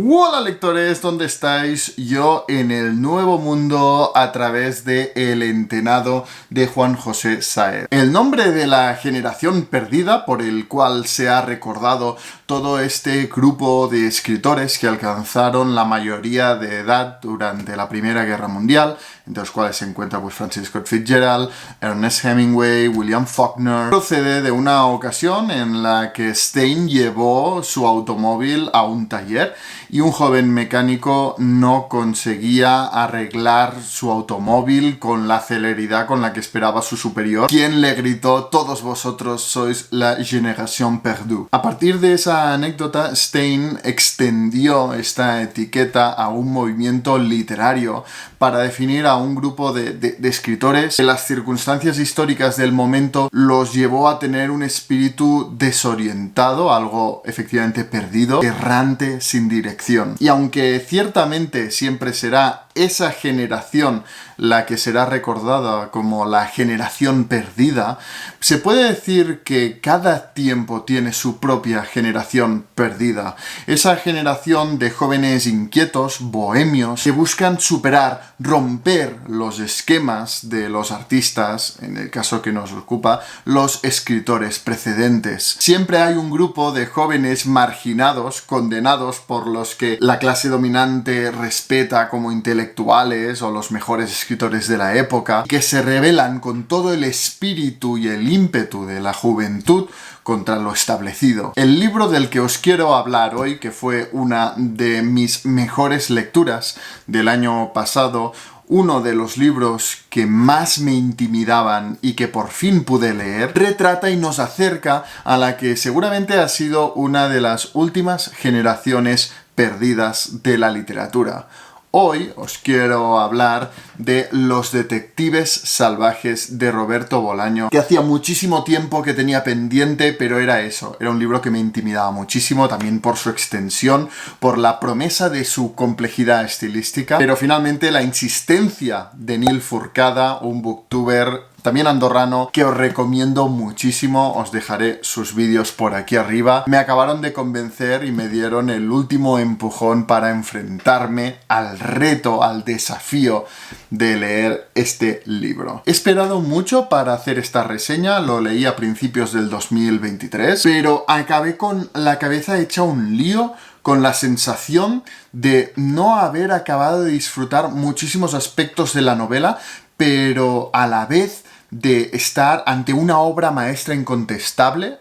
Hola lectores, ¿dónde estáis? Yo en el nuevo mundo a través de El Entenado de Juan José Sáez. El nombre de la generación perdida por el cual se ha recordado todo este grupo de escritores que alcanzaron la mayoría de edad durante la Primera Guerra Mundial, entre los cuales se encuentra Francis Scott Fitzgerald, Ernest Hemingway, William Faulkner, procede de una ocasión en la que Stein llevó su automóvil a un taller y un joven mecánico no conseguía arreglar su automóvil con la celeridad con la que esperaba su superior, quien le gritó: "Todos vosotros sois la generación perdue". A partir de esa anécdota, Stein extendió esta etiqueta a un movimiento literario para definir a un grupo de escritores que las circunstancias históricas del momento los llevó a tener un espíritu desorientado, algo efectivamente perdido, errante, sin dirección. Y aunque ciertamente siempre será esa generación la que será recordada como la generación perdida, se puede decir que cada tiempo tiene su propia generación perdida. Esa generación de jóvenes inquietos, bohemios, que buscan superar, romper los esquemas de los artistas, en el caso que nos ocupa, los escritores precedentes. Siempre hay un grupo de jóvenes marginados, condenados por los que la clase dominante respeta como intelectuales o los mejores escritores de la época, que se rebelan con todo el espíritu y el ímpetu de la juventud contra lo establecido. El libro del que os quiero hablar hoy, que fue una de mis mejores lecturas del año pasado, uno de los libros que más me intimidaban y que por fin pude leer, retrata y nos acerca a la que seguramente ha sido una de las últimas generaciones perdidas de la literatura. Hoy os quiero hablar de Los detectives salvajes de Roberto Bolaño, que hacía muchísimo tiempo que tenía pendiente, pero era eso, era un libro que me intimidaba muchísimo, también por su extensión, por la promesa de su complejidad estilística, pero finalmente la insistencia de Nil Furcada, un booktuber también andorrano, que os recomiendo muchísimo, os dejaré sus vídeos por aquí arriba. Me acabaron de convencer y me dieron el último empujón para enfrentarme al reto, al desafío de leer este libro. He esperado mucho para hacer esta reseña, lo leí a principios del 2023, pero acabé con la cabeza hecha un lío, con la sensación de no haber acabado de disfrutar muchísimos aspectos de la novela, pero a la vez de estar ante una obra maestra incontestable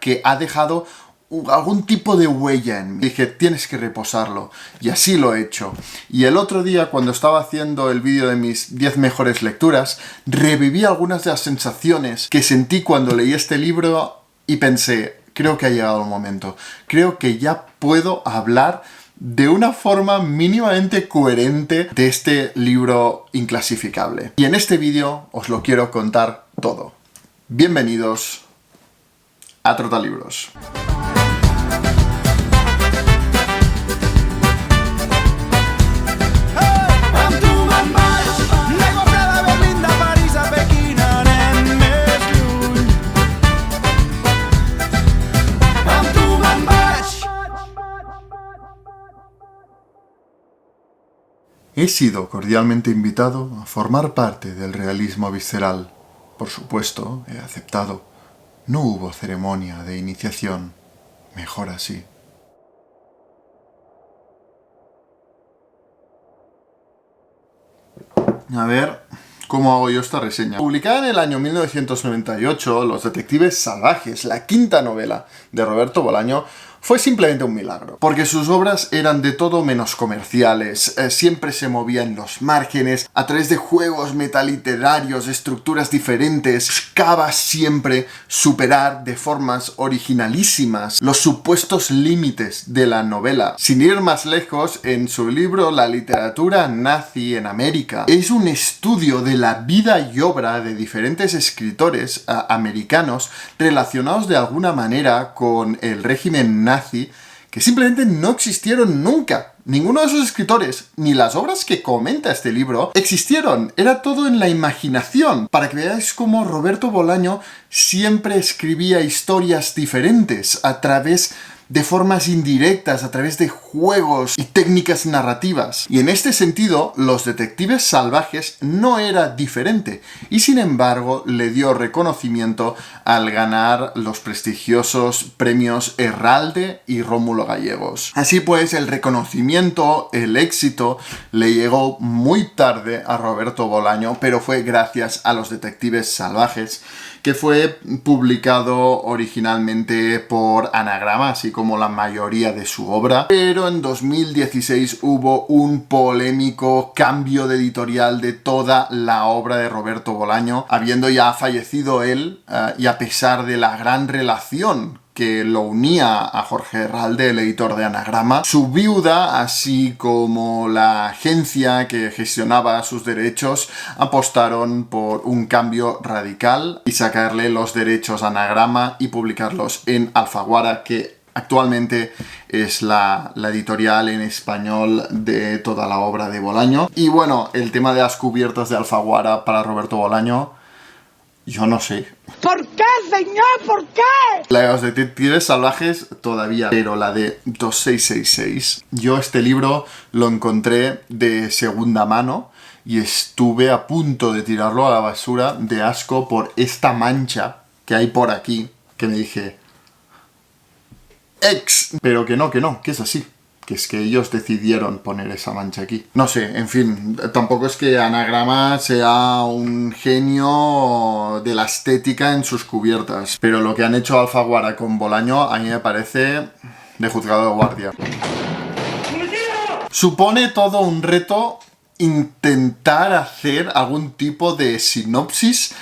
que ha dejado algún tipo de huella en mí. Dije, tienes que reposarlo, y así lo he hecho. Y el otro día, cuando estaba haciendo el vídeo de mis 10 mejores lecturas, reviví algunas de las sensaciones que sentí cuando leí este libro y pensé, creo que ha llegado el momento. Creo que ya puedo hablar de una forma mínimamente coherente de este libro inclasificable. Y en este vídeo os lo quiero contar todo. Bienvenidos a Trotalibros. He sido cordialmente invitado a formar parte del realismo visceral. Por supuesto, he aceptado. No hubo ceremonia de iniciación. Mejor así. A ver, ¿cómo hago yo esta reseña? Publicada en el año 1998, Los detectives salvajes, la quinta novela de Roberto Bolaño, fue simplemente un milagro, porque sus obras eran de todo menos comerciales, siempre se movía en los márgenes, a través de juegos metaliterarios, estructuras diferentes, buscaba siempre superar de formas originalísimas los supuestos límites de la novela. Sin ir más lejos, en su libro La literatura nazi en América, es un estudio de la vida y obra de diferentes escritores americanos relacionados de alguna manera con el régimen nazi, que simplemente no existieron nunca. Ninguno de esos escritores, ni las obras que comenta este libro, existieron. Era todo en la imaginación. Para que veáis cómo Roberto Bolaño siempre escribía historias diferentes a través de formas indirectas, a través de juegos y técnicas narrativas. Y en este sentido, Los Detectives Salvajes no era diferente, y sin embargo le dio reconocimiento al ganar los prestigiosos premios Herralde y Rómulo Gallegos. Así pues, el reconocimiento, el éxito, le llegó muy tarde a Roberto Bolaño, pero fue gracias a Los Detectives Salvajes, que fue publicado originalmente por Anagrama, así como la mayoría de su obra, pero en 2016 hubo un polémico cambio de editorial de toda la obra de Roberto Bolaño, habiendo ya fallecido él, y a pesar de la gran relación que lo unía a Jorge Herralde, el editor de Anagrama, su viuda, así como la agencia que gestionaba sus derechos, apostaron por un cambio radical y sacarle los derechos a Anagrama y publicarlos en Alfaguara, que actualmente es la editorial en español de toda la obra de Bolaño. Y bueno, el tema de las cubiertas de Alfaguara para Roberto Bolaño, yo no sé. ¿Por qué, señor? ¿Por qué? La de Los Detectives Salvajes todavía, pero la de 2666. Yo este libro lo encontré de segunda mano y estuve a punto de tirarlo a la basura de asco por esta mancha que hay por aquí, que me dije... Pero que no, que es así. Que es que ellos decidieron poner esa mancha aquí. No sé, en fin, tampoco es que Anagrama sea un genio de la estética en sus cubiertas, pero lo que han hecho Alfaguara con Bolaño a mí me parece de juzgado de guardia. Supone todo un reto intentar hacer algún tipo de sinopsis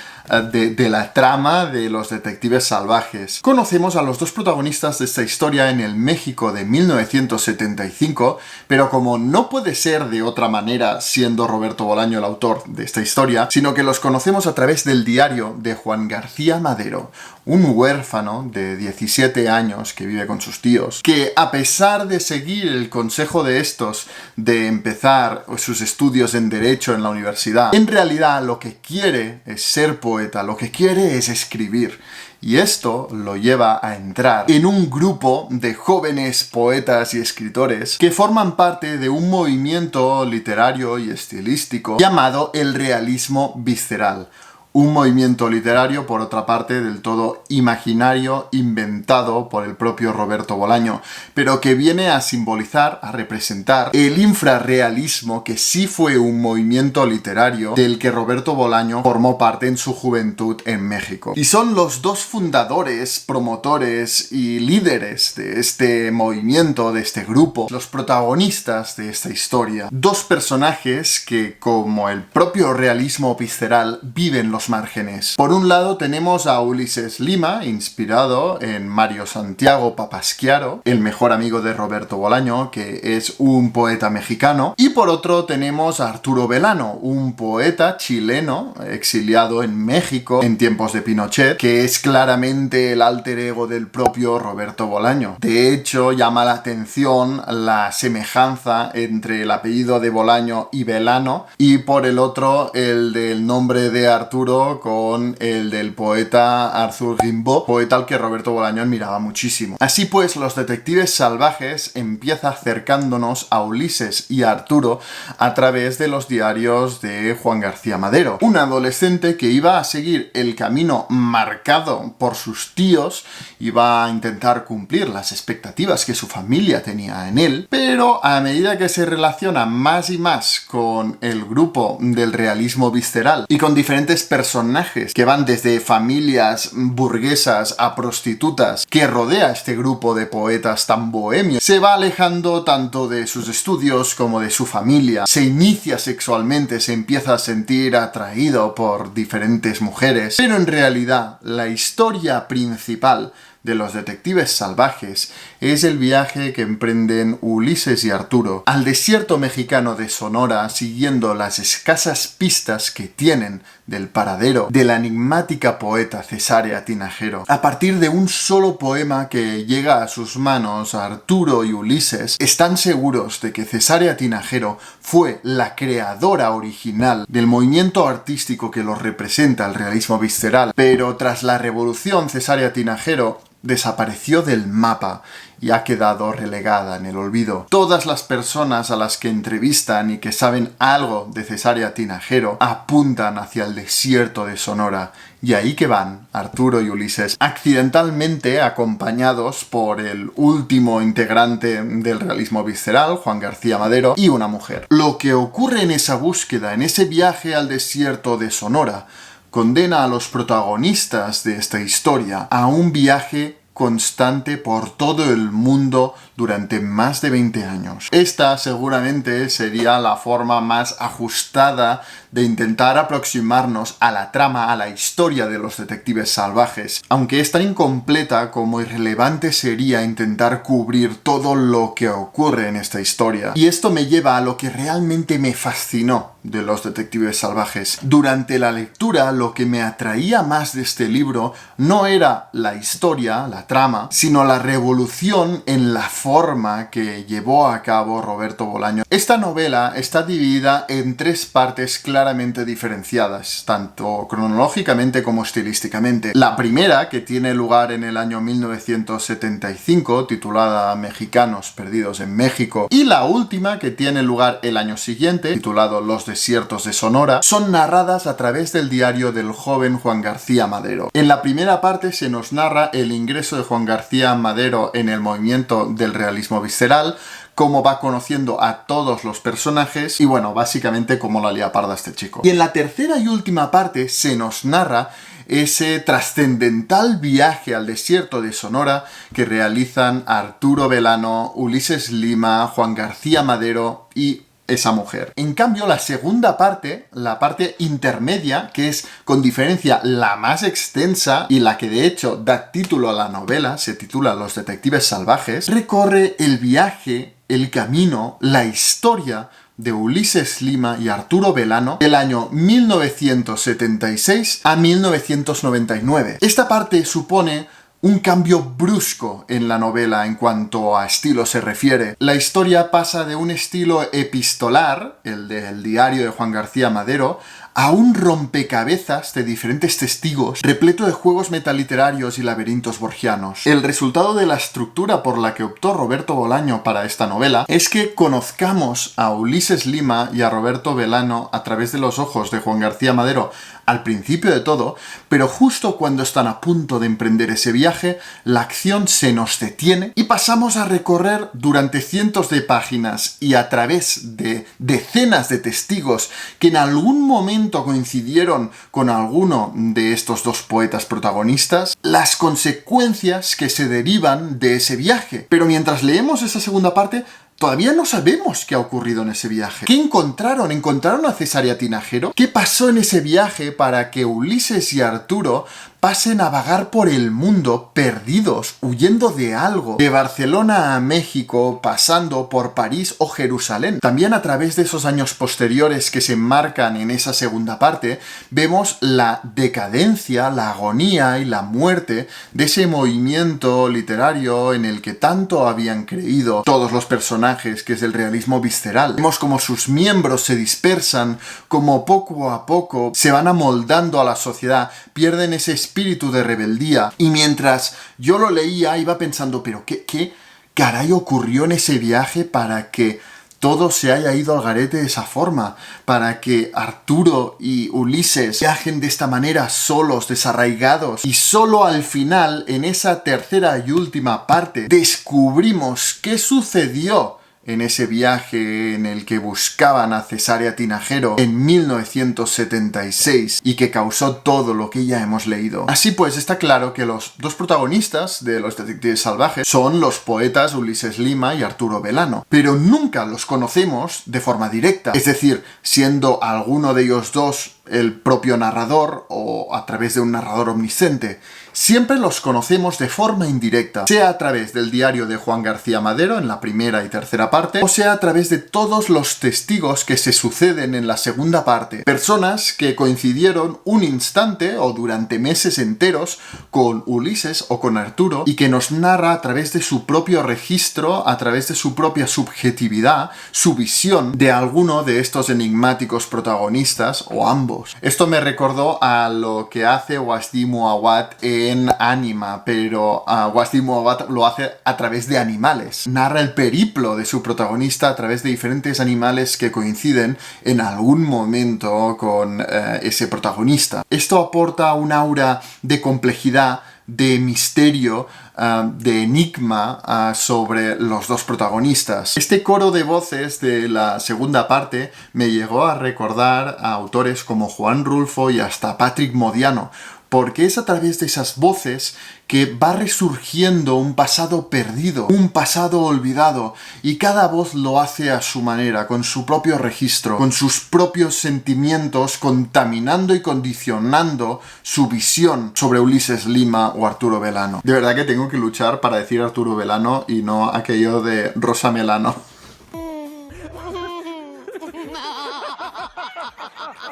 de la trama de Los Detectives Salvajes. Conocemos a los dos protagonistas de esta historia en el México de 1975, pero como no puede ser de otra manera siendo Roberto Bolaño el autor de esta historia, sino que los conocemos a través del diario de Juan García Madero, un huérfano de 17 años que vive con sus tíos, que a pesar de seguir el consejo de estos de empezar sus estudios en Derecho en la universidad, en realidad lo que quiere es ser poeta, lo que quiere es escribir. Y esto lo lleva a entrar en un grupo de jóvenes poetas y escritores que forman parte de un movimiento literario y estilístico llamado el realismo visceral. Un movimiento literario, por otra parte, del todo imaginario, inventado por el propio Roberto Bolaño, pero que viene a simbolizar, a representar el infrarrealismo, que sí fue un movimiento literario del que Roberto Bolaño formó parte en su juventud en México. Y son los dos fundadores, promotores y líderes de este movimiento, de este grupo, los protagonistas de esta historia. Dos personajes que, como el propio realismo visceral, viven los márgenes. Por un lado tenemos a Ulises Lima, inspirado en Mario Santiago Papasquiaro, el mejor amigo de Roberto Bolaño, que es un poeta mexicano. Y por otro tenemos a Arturo Belano, un poeta chileno exiliado en México en tiempos de Pinochet, que es claramente el alter ego del propio Roberto Bolaño. De hecho, llama la atención la semejanza entre el apellido de Bolaño y Belano, y por el otro el del nombre de Arturo con el del poeta Arthur Rimbaud, poeta al que Roberto Bolaño admiraba muchísimo. Así pues, Los Detectives Salvajes empieza acercándonos a Ulises y a Arturo a través de los diarios de Juan García Madero, un adolescente que iba a seguir el camino marcado por sus tíos, iba a intentar cumplir las expectativas que su familia tenía en él, pero a medida que se relaciona más y más con el grupo del realismo visceral y con diferentes personajes que van desde familias burguesas a prostitutas que rodea este grupo de poetas tan bohemios, se va alejando tanto de sus estudios como de su familia, se inicia sexualmente, se empieza a sentir atraído por diferentes mujeres, pero en realidad la historia principal de Los Detectives Salvajes es el viaje que emprenden Ulises y Arturo al desierto mexicano de Sonora, siguiendo las escasas pistas que tienen del paradero de la enigmática poeta Cesárea Tinajero. A partir de un solo poema que llega a sus manos, Arturo y Ulises están seguros de que Cesárea Tinajero fue la creadora original del movimiento artístico que los representa, el realismo visceral. Pero tras la revolución, Cesárea Tinajero desapareció del mapa y ha quedado relegada en el olvido. Todas las personas a las que entrevistan y que saben algo de Cesárea Tinajero apuntan hacia el desierto de Sonora, y ahí que van Arturo y Ulises, accidentalmente acompañados por el último integrante del realismo visceral, Juan García Madero, y una mujer. Lo que ocurre en esa búsqueda, en ese viaje al desierto de Sonora, condena a los protagonistas de esta historia a un viaje constante por todo el mundo durante más de 20 años. Esta seguramente sería la forma más ajustada de intentar aproximarnos a la trama, a la historia de los detectives salvajes, aunque es tan incompleta como irrelevante sería intentar cubrir todo lo que ocurre en esta historia. Y esto me lleva a lo que realmente me fascinó de los detectives salvajes. Durante la lectura, lo que me atraía más de este libro no era la historia, la trama, sino la revolución en la forma que llevó a cabo Roberto Bolaño. Esta novela está dividida en 3 partes claramente diferenciadas, tanto cronológicamente como estilísticamente. La primera, que tiene lugar en el año 1975, titulada Mexicanos perdidos en México, y la última, que tiene lugar el año siguiente, titulado Los desiertos de Sonora, son narradas a través del diario del joven Juan García Madero. En la primera parte se nos narra el ingreso de Juan García Madero en el movimiento del realismo visceral, cómo va conociendo a todos los personajes y bueno, básicamente cómo la lía parda este chico. Y en la tercera y última parte se nos narra ese trascendental viaje al desierto de Sonora que realizan Arturo Belano, Ulises Lima, Juan García Madero y esa mujer. En cambio, la segunda parte, la parte intermedia, que es con diferencia la más extensa y la que de hecho da título a la novela, se titula Los detectives salvajes, recorre el viaje, el camino, la historia de Ulises Lima y Arturo Belano del año 1976 a 1999. Esta parte supone un cambio brusco en la novela en cuanto a estilo se refiere. La historia pasa de un estilo epistolar, el del diario de Juan García Madero, a un rompecabezas de diferentes testigos, repleto de juegos metaliterarios y laberintos borgianos. El resultado de la estructura por la que optó Roberto Bolaño para esta novela es que conozcamos a Ulises Lima y a Roberto Belano a través de los ojos de Juan García Madero al principio de todo, pero justo cuando están a punto de emprender ese viaje, la acción se nos detiene y pasamos a recorrer durante cientos de páginas y a través de decenas de testigos que en algún momento coincidieron con alguno de estos dos poetas protagonistas, las consecuencias que se derivan de ese viaje. Pero mientras leemos esa segunda parte, todavía no sabemos qué ha ocurrido en ese viaje. ¿Qué encontraron? ¿Encontraron a Cesárea Tinajero? ¿Qué pasó en ese viaje para que Ulises y Arturo pasen a vagar por el mundo perdidos, huyendo de algo, de Barcelona a México, pasando por París o Jerusalén? También a través de esos años posteriores que se enmarcan en esa segunda parte, vemos la decadencia, la agonía y la muerte de ese movimiento literario en el que tanto habían creído todos los personajes, que es el realismo visceral. Vemos como sus miembros se dispersan, como poco a poco se van amoldando a la sociedad, pierden ese espíritu de rebeldía. Y mientras yo lo leía iba pensando, pero ¿qué caray ocurrió en ese viaje para que todo se haya ido al garete de esa forma? Para que Arturo y Ulises viajen de esta manera solos, desarraigados. Y solo al final, en esa tercera y última parte, descubrimos qué sucedió en ese viaje en el que buscaban a Cesárea Tinajero en 1976 y que causó todo lo que ya hemos leído. Así pues, está claro que los dos protagonistas de Los detectives salvajes son los poetas Ulises Lima y Arturo Belano, pero nunca los conocemos de forma directa, es decir, siendo alguno de ellos dos el propio narrador o a través de un narrador omnisciente. Siempre los conocemos de forma indirecta, sea a través del diario de Juan García Madero en la primera y tercera parte, o sea a través de todos los testigos que se suceden en la segunda parte. Personas que coincidieron un instante o durante meses enteros con Ulises o con Arturo y que nos narra a través de su propio registro, a través de su propia subjetividad, su visión de alguno de estos enigmáticos protagonistas o ambos rumbos. Esto me recordó a lo que hace Wajdi Mouawad en Anima, pero Wajdi Mouawad lo hace a través de animales. Narra el periplo de su protagonista a través de diferentes animales que coinciden en algún momento con ese protagonista. Esto aporta un aura de complejidad, de misterio, de enigma sobre los dos protagonistas. Este coro de voces de la segunda parte me llegó a recordar a autores como Juan Rulfo y hasta Patrick Modiano, porque es a través de esas voces que va resurgiendo un pasado perdido, un pasado olvidado, y cada voz lo hace a su manera, con su propio registro, con sus propios sentimientos, contaminando y condicionando su visión sobre Ulises Lima o Arturo Belano. De verdad que tengo que luchar para decir Arturo Belano y no aquello de Rosa Melano.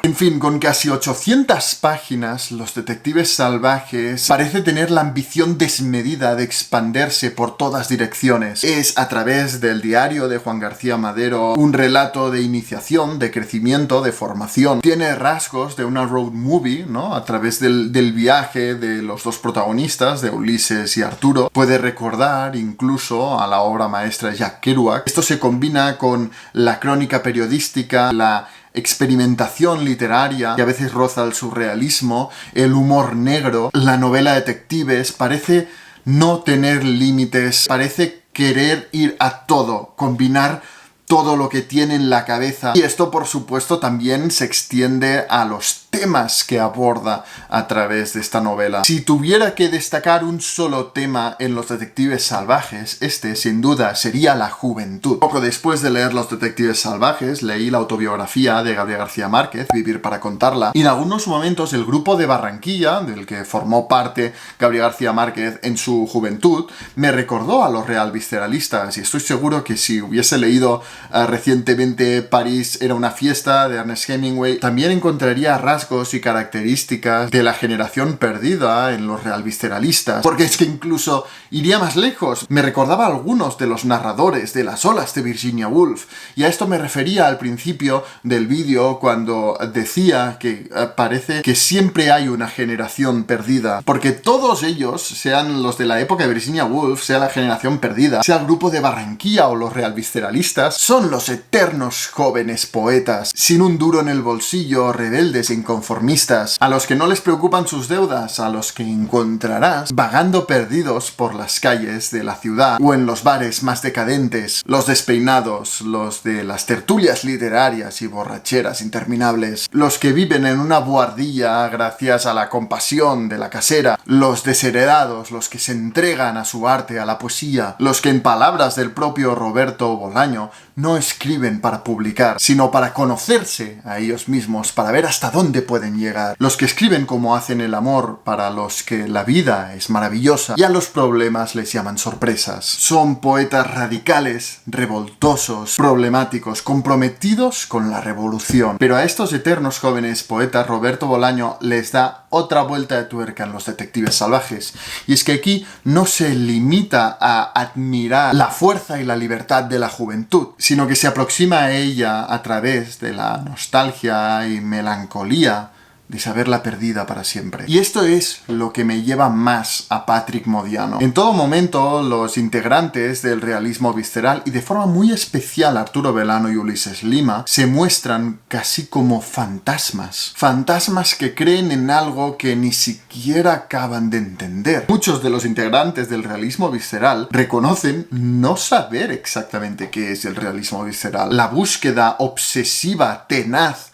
En fin, con casi 800 páginas, Los Detectives Salvajes parece tener la ambición desmedida de expandirse por todas direcciones. Es, a través del diario de Juan García Madero, un relato de iniciación, de crecimiento, de formación. Tiene rasgos de una road movie, ¿no? A través del viaje de los dos protagonistas, de Ulises y Arturo. Puede recordar incluso a la obra maestra Jack Kerouac. Esto se combina con la crónica periodística, la experimentación literaria, que a veces roza el surrealismo, el humor negro. La novela Detectives parece no tener límites, parece querer ir a todo, combinar todo lo que tiene en la cabeza. Y esto, por supuesto, también se extiende a los temas que aborda a través de esta novela. Si tuviera que destacar un solo tema en Los Detectives Salvajes, este, sin duda, sería la juventud. Poco después de leer Los Detectives Salvajes, leí la autobiografía de Gabriel García Márquez, Vivir para contarla, y en algunos momentos el grupo de Barranquilla, del que formó parte Gabriel García Márquez en su juventud, me recordó a los realvisceralistas, y estoy seguro que si hubiese leído recientemente París era una fiesta de Ernest Hemingway, también encontraría rasgos y características de la generación perdida en los realvisceralistas, porque es que incluso iría más lejos, me recordaba a algunos de los narradores de Las olas de Virginia Woolf, y a esto me refería al principio del vídeo cuando decía que parece que siempre hay una generación perdida, porque todos ellos, sean los de la época de Virginia Woolf, sea la generación perdida, sea el grupo de Barranquilla o los realvisceralistas, son los eternos jóvenes poetas, sin un duro en el bolsillo, rebeldes e inconformistas, a los que no les preocupan sus deudas, a los que encontrarás vagando perdidos por las calles de la ciudad o en los bares más decadentes, los despeinados, los de las tertulias literarias y borracheras interminables, los que viven en una buhardilla gracias a la compasión de la casera, los desheredados, los que se entregan a su arte, a la poesía, los que, en palabras del propio Roberto Bolaño, no escriben para publicar, sino para conocerse a ellos mismos, para ver hasta dónde pueden llegar. Los que escriben como hacen el amor, para los que la vida es maravillosa y a los problemas les llaman sorpresas. Son poetas radicales, revoltosos, problemáticos, comprometidos con la revolución. Pero a estos eternos jóvenes poetas Roberto Bolaño les da otra vuelta de tuerca en Los Detectives Salvajes. Y es que aquí no se limita a admirar la fuerza y la libertad de la juventud, sino que se aproxima a ella a través de la nostalgia y melancolía de saberla perdida para siempre. Y esto es lo que me lleva más a Patrick Modiano. En todo momento, los integrantes del realismo visceral, y de forma muy especial Arturo Belano y Ulises Lima, se muestran casi como fantasmas. Fantasmas que creen en algo que ni siquiera acaban de entender. Muchos de los integrantes del realismo visceral reconocen no saber exactamente qué es el realismo visceral. La búsqueda obsesiva, tenaz,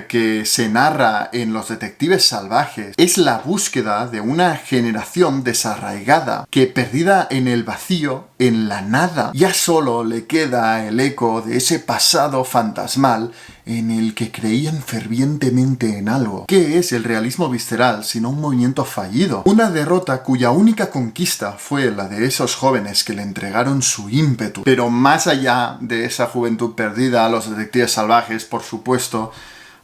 que se narra en Los Detectives Salvajes es la búsqueda de una generación desarraigada que, perdida en el vacío, en la nada, ya solo le queda el eco de ese pasado fantasmal en el que creían fervientemente en algo. ¿Qué es el realismo visceral sino un movimiento fallido? Una derrota cuya única conquista fue la de esos jóvenes que le entregaron su ímpetu. Pero más allá de esa juventud perdida, Los Detectives Salvajes, por supuesto,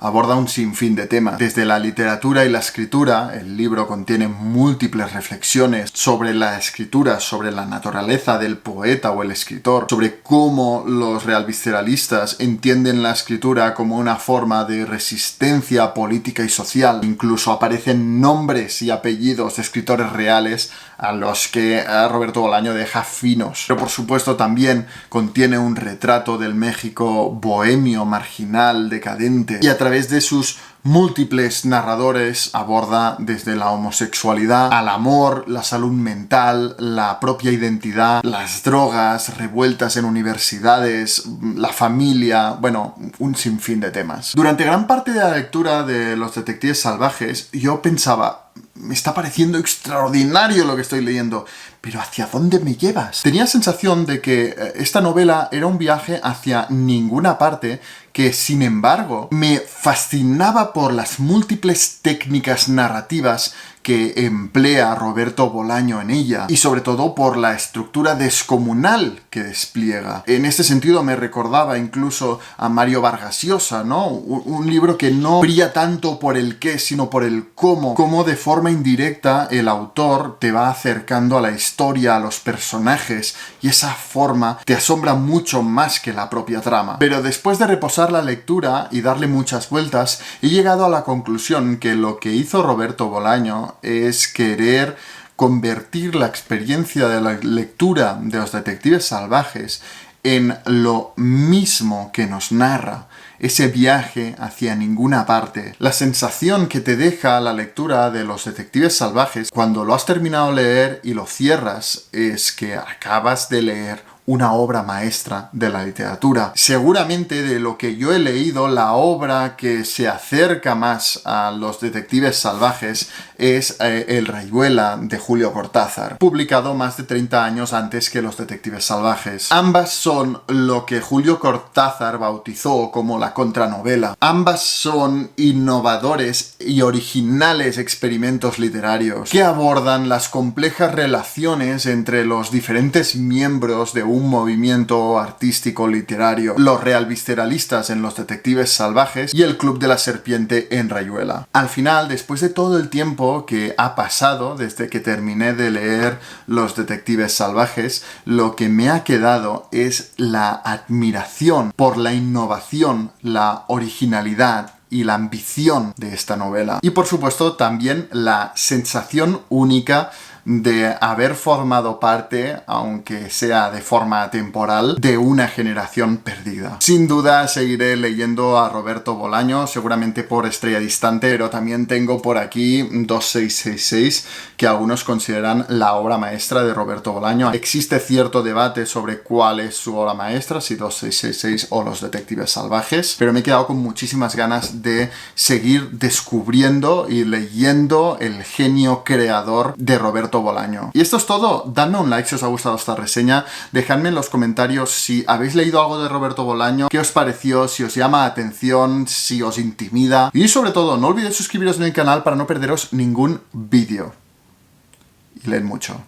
aborda un sinfín de temas. Desde la literatura y la escritura, el libro contiene múltiples reflexiones sobre la escritura, sobre la naturaleza del poeta o el escritor, sobre cómo los realvisceralistas entienden la escritura como una forma de resistencia política y social. Incluso aparecen nombres y apellidos de escritores reales a los que Roberto Bolaño deja finos. Pero por supuesto también contiene un retrato del México bohemio, marginal, decadente, y a través de sus múltiples narradores aborda desde la homosexualidad al amor, la salud mental, la propia identidad, las drogas, revueltas en universidades, la familia, bueno, un sinfín de temas. Durante gran parte de la lectura de Los Detectives Salvajes yo pensaba, me está pareciendo extraordinario lo que estoy leyendo, pero ¿hacia dónde me llevas? Tenía sensación de que esta novela era un viaje hacia ninguna parte, que sin embargo me fascinaba por las múltiples técnicas narrativas que emplea Roberto Bolaño en ella, y sobre todo por la estructura descomunal que despliega. En este sentido me recordaba incluso a Mario Vargas Llosa, ¿no? Un libro que no brilla tanto por el qué, sino por el cómo. Cómo de forma indirecta el autor te va acercando a la historia, a los personajes, y esa forma te asombra mucho más que la propia trama. Pero después de reposar la lectura y darle muchas vueltas, he llegado a la conclusión que lo que hizo Roberto Bolaño es querer convertir la experiencia de la lectura de Los Detectives Salvajes en lo mismo que nos narra, ese viaje hacia ninguna parte. La sensación que te deja la lectura de Los Detectives Salvajes cuando lo has terminado de leer y lo cierras es que acabas de leer una obra maestra de la literatura. Seguramente de lo que yo he leído, la obra que se acerca más a Los Detectives Salvajes es El Rayuela de Julio Cortázar, publicado más de 30 años antes que Los Detectives Salvajes. Ambas son lo que Julio Cortázar bautizó como la contranovela. Ambas son innovadores y originales experimentos literarios que abordan las complejas relaciones entre los diferentes miembros de un movimiento artístico literario, los realvisceralistas en Los Detectives Salvajes y el Club de la Serpiente en Rayuela. Al final, después de todo el tiempo que ha pasado desde que terminé de leer Los Detectives Salvajes, lo que me ha quedado es la admiración por la innovación, la originalidad y la ambición de esta novela. Y por supuesto también la sensación única de haber formado parte, aunque sea de forma temporal, de una generación perdida. Sin duda seguiré leyendo a Roberto Bolaño, seguramente por Estrella Distante, pero también tengo por aquí 2666, que algunos consideran la obra maestra de Roberto Bolaño. Existe cierto debate sobre cuál es su obra maestra, si 2666 o Los Detectives Salvajes, pero me he quedado con muchísimas ganas de seguir descubriendo y leyendo el genio creador de Roberto Bolaño. Y esto es todo. Dadme un like si os ha gustado esta reseña. Dejadme en los comentarios si habéis leído algo de Roberto Bolaño, qué os pareció, si os llama la atención, si os intimida. Y sobre todo, no olvidéis suscribiros en el canal para no perderos ningún vídeo. Y leed mucho.